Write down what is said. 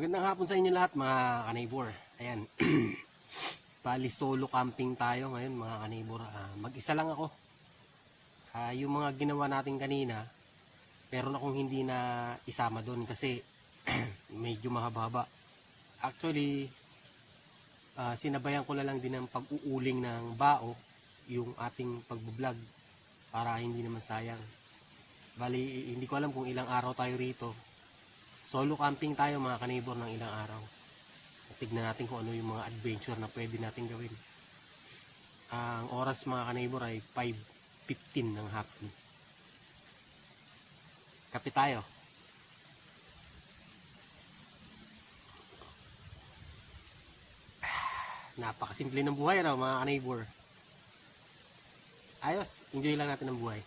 Magandang hapon sa inyo lahat mga ka-neighbor. Ayan. Bali solo camping tayo ngayon mga ka-neighbor. Mag-isa lang ako. Yung mga ginawa natin kanina, meron akong hindi na isama doon kasi medyo mahaba-haba. Actually, sinabayan ko na lang din ang pag-uuling ng bao, yung ating pag-vlog para hindi naman sayang. Bali, hindi ko alam kung ilang araw tayo rito. Solo camping tayo mga ka-neighbor ng ilang araw. Tignan natin kung ano yung mga adventure na pwede natin gawin. Ang oras mga ka-neighbor ay 5:15 ng hapon. Kape tayo. Napakasimple ng buhay raw mga ka-neighbor. Ayos, enjoy lang natin ang buhay.